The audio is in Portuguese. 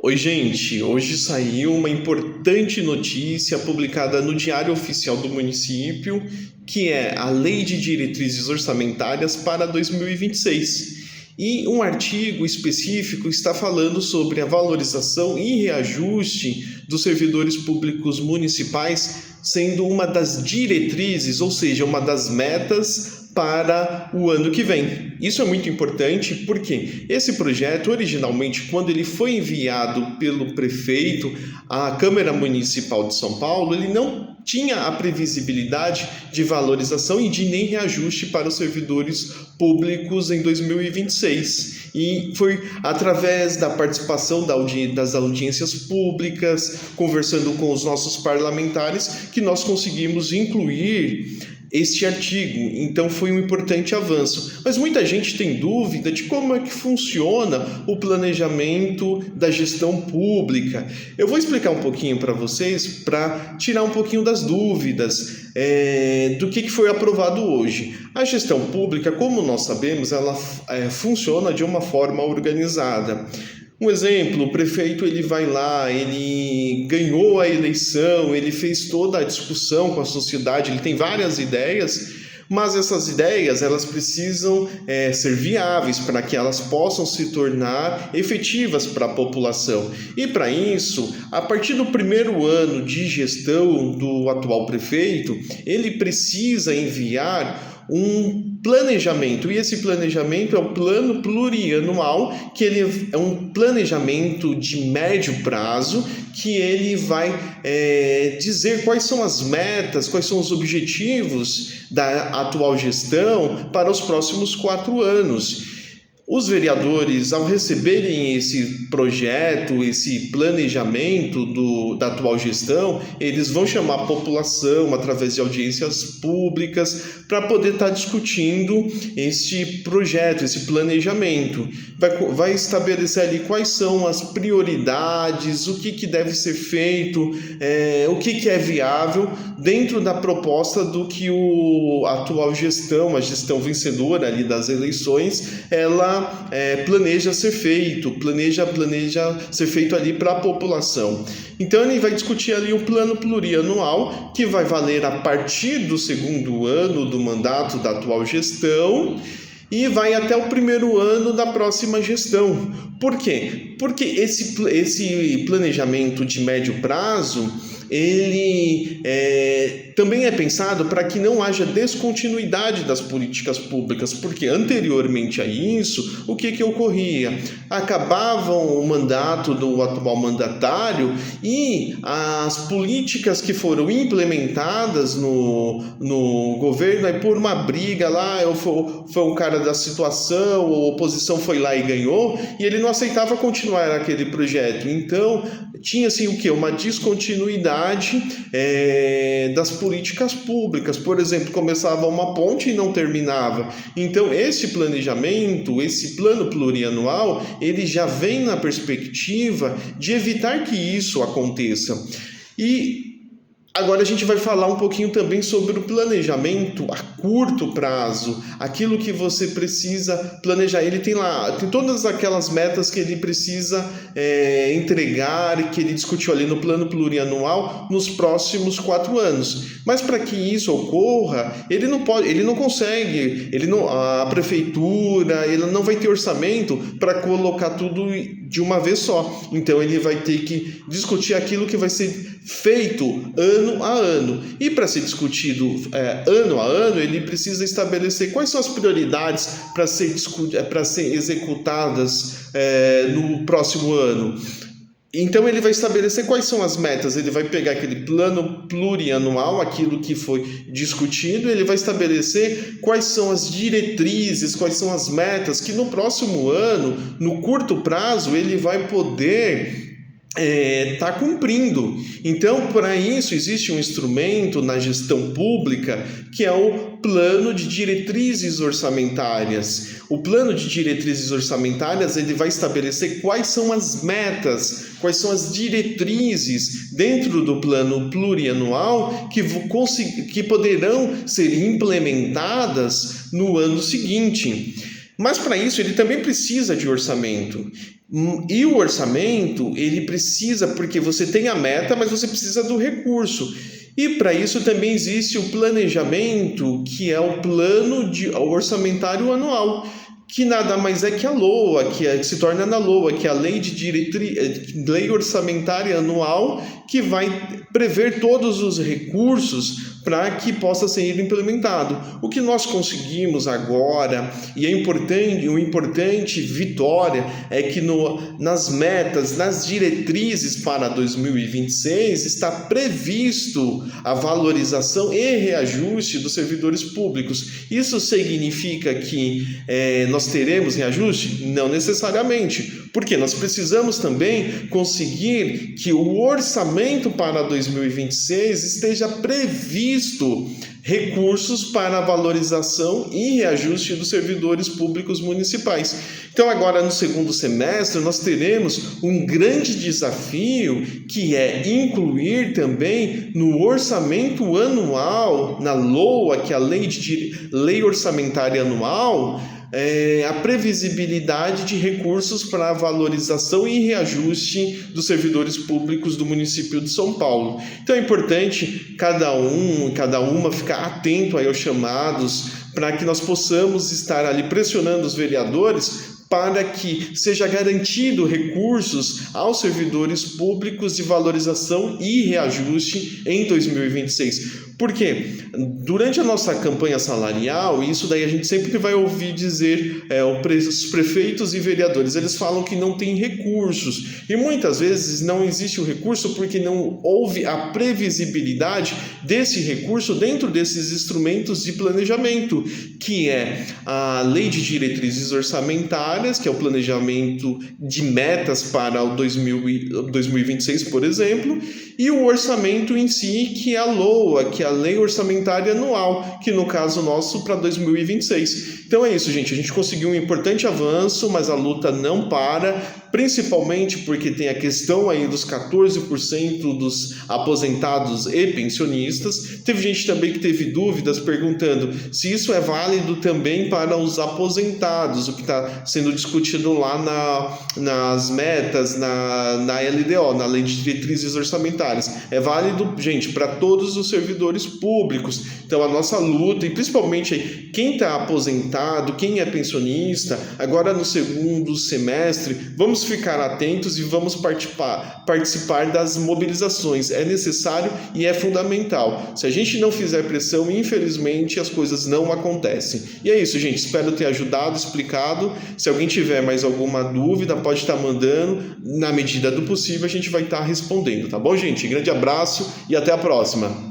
Oi, gente. Hoje saiu uma importante notícia publicada no Diário Oficial do Município, que é a Lei de Diretrizes Orçamentárias para 2026. E um artigo específico está falando sobre a valorização e reajuste dos servidores públicos municipais, sendo uma das diretrizes, ou seja, uma das metas para o ano que vem. Isso é muito importante porque esse projeto, originalmente, quando ele foi enviado pelo prefeito à Câmara Municipal de São Paulo, ele não tinha a previsibilidade de valorização e de nem reajuste para os servidores públicos em 2026. E foi através da participação das audiências públicas, conversando com os nossos parlamentares, que nós conseguimos incluir este artigo. Então foi um importante avanço. Mas muita gente tem dúvida de como é que funciona o planejamento da gestão pública. Eu vou explicar um pouquinho para vocês, para tirar um pouquinho das dúvidas do que foi aprovado hoje. A gestão pública, como nós sabemos, ela funciona de uma forma organizada. Um exemplo, o prefeito ele vai lá, ele ganhou a eleição, ele fez toda a discussão com a sociedade, ele tem várias ideias, mas essas ideias elas precisam ser viáveis para que elas possam se tornar efetivas para a população. E para isso, a partir do primeiro ano de gestão do atual prefeito, ele precisa enviar um planejamento, e esse planejamento é o plano plurianual, que ele é um planejamento de médio prazo, que ele vai dizer quais são as metas, quais são os objetivos da atual gestão para os próximos 4 anos. Os vereadores, ao receberem esse projeto, esse planejamento da atual gestão, eles vão chamar a população através de audiências públicas para poder estar discutindo este projeto, esse planejamento. Vai estabelecer ali quais são as prioridades, o que deve ser feito, o que é viável dentro da proposta do que a atual gestão, a gestão vencedora ali das eleições, ela planeja ser feito, planeja ser feito ali para a população. Então ele vai discutir ali o plano plurianual, que vai valer a partir do segundo ano do mandato da atual gestão e vai até o primeiro ano da próxima gestão. Por quê? Porque esse planejamento de médio prazo, ele também é pensado para que não haja descontinuidade das políticas públicas, porque anteriormente a isso, o que ocorria? Acabavam o mandato do atual mandatário e as políticas que foram implementadas no governo, aí por uma briga lá, foi um cara da situação, a oposição foi lá e ganhou, e ele não aceitava continuar aquele projeto. Então, tinha assim o quê? Uma descontinuidade das políticas públicas. Por exemplo, começava uma ponte e não terminava. Então, esse planejamento, esse plano plurianual, ele já vem na perspectiva de evitar que isso aconteça. E agora a gente vai falar um pouquinho também sobre o planejamento a curto prazo, aquilo que você precisa planejar. Ele tem todas aquelas metas que ele precisa entregar, que ele discutiu ali no plano plurianual nos próximos 4 anos. Mas para que isso ocorra, a prefeitura, ele não vai ter orçamento para colocar tudo de uma vez só. Então ele vai ter que discutir aquilo que vai ser feito ano a ano. E para ser discutido ano a ano, ele precisa estabelecer quais são as prioridades para ser executadas no próximo ano. Então ele vai estabelecer quais são as metas, ele vai pegar aquele plano plurianual, aquilo que foi discutido, ele vai estabelecer quais são as diretrizes, quais são as metas que no próximo ano, no curto prazo, ele vai poder está cumprindo. Então, para isso, existe um instrumento na gestão pública que é o plano de diretrizes orçamentárias. O plano de diretrizes orçamentárias ele vai estabelecer quais são as metas, quais são as diretrizes dentro do plano plurianual que poderão ser implementadas no ano seguinte. Mas para isso ele também precisa de orçamento. E o orçamento, ele precisa, porque você tem a meta, mas você precisa do recurso. E para isso também existe o planejamento, que é o plano orçamentário anual, que nada mais é que a LOA, que se torna na LOA, que é a Lei Orçamentária Anual, que vai prever todos os recursos para que possa ser implementado. O que nós conseguimos agora, e uma importante vitória, é que nas metas, nas diretrizes para 2026, está previsto a valorização e reajuste dos servidores públicos. Isso significa que nós teremos reajuste? Não necessariamente, porque nós precisamos também conseguir que o orçamento para 2026 esteja previsto recursos para a valorização e reajuste dos servidores públicos municipais. Então, agora no segundo semestre, nós teremos um grande desafio, que é incluir também no orçamento anual, na LOA, que é a Lei Orçamentária Anual, a previsibilidade de recursos para a valorização e reajuste dos servidores públicos do município de São Paulo. Então é importante cada uma ficar atento aí aos chamados, para que nós possamos estar ali pressionando os vereadores para que seja garantido recursos aos servidores públicos de valorização e reajuste em 2026. Por quê? Durante a nossa campanha salarial, isso daí a gente sempre vai ouvir dizer, os prefeitos e vereadores, eles falam que não tem recursos, e muitas vezes não existe o recurso porque não houve a previsibilidade desse recurso dentro desses instrumentos de planejamento, que é a Lei de Diretrizes Orçamentárias, que é o planejamento de metas para o 2026, por exemplo, e o orçamento em si, que é a LOA, que é a Lei Orçamentária Anual, que no caso nosso para 2026. Então é isso, gente, a gente conseguiu um importante avanço, mas a luta não para, principalmente porque tem a questão aí dos 14% dos aposentados e pensionistas. Teve gente também que teve dúvidas perguntando se isso é válido também para os aposentados, o que está sendo discutido lá nas metas, na LDO, na Lei de Diretrizes Orçamentárias. É válido, gente, para todos os servidores públicos. Então a nossa luta, e principalmente aí, quem está aposentado, quem é pensionista, agora no segundo semestre, vamos ficar atentos e vamos participar das mobilizações. É necessário e é fundamental. Se a gente não fizer pressão, infelizmente as coisas não acontecem. E é isso, gente. Espero ter ajudado, explicado. Se alguém tiver mais alguma dúvida, pode estar mandando. Na medida do possível, a gente vai estar respondendo, tá bom, gente? Grande abraço e até a próxima.